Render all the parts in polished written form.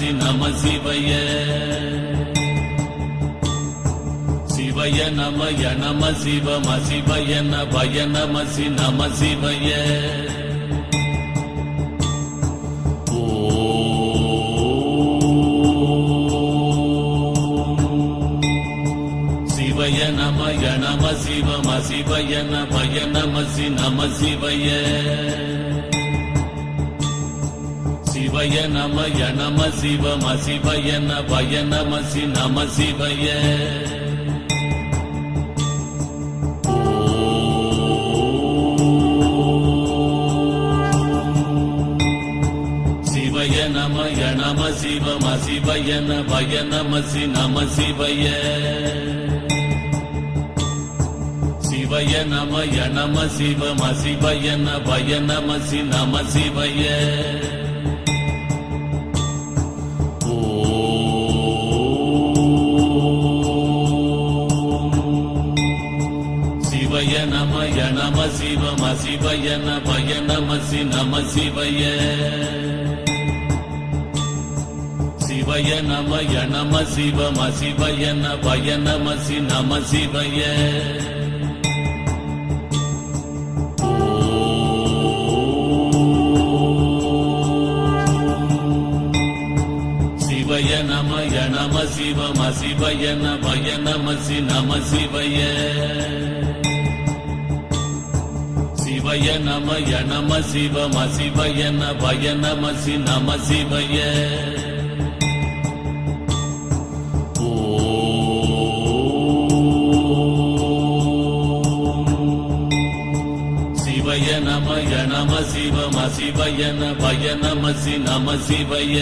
நமசி நம சிவய சிவய நமய நம சிவம சிவய நபய நமசி நம சிவய சிவய நமய நம சிவம சிவய நபய நமசி நம சிவய சிவய நமய நம சிவம சிவய நபய நமசி நம சிவய சிவய நமய நம சிவம சிவய நபய நமசி நம சிவய சிவய நமய நம சிவம சிவய நபய நமசி நம சிவய சிவய நமய நம சிவம சிவய நபய நமசி நம சிவய சிவய நமய நம சிவம சிவய நபய நமசி நம சிவய சிவய நமய நம சிவம சிவய நபய நமசி நம சிவய சிவய நமய நம சிவம சிவய நபய நமசி நம சிவய சிவய நமய நம சிவம சிவய நபய நமசி நம சிவய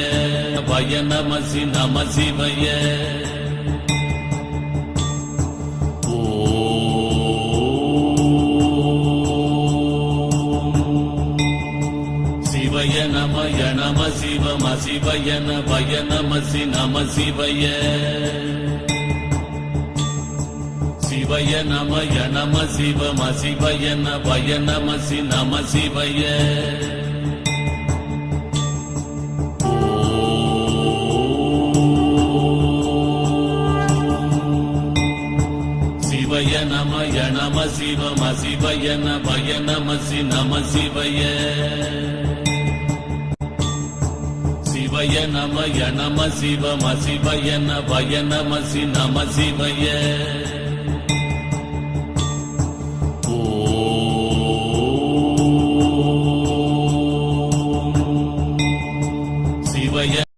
பய நமசி நம சிவய சிவய நமய நம சிவம சிவய நபய நமசி நம சிவய சிவய நமய நம சிவம சிவய நபய நமசி நம சிவய சிவய நமய நம சிவம சிவய நபய நமசி நம சிவய சிவய நமய நம சிவம சிவய நபய நமசி நம சிவய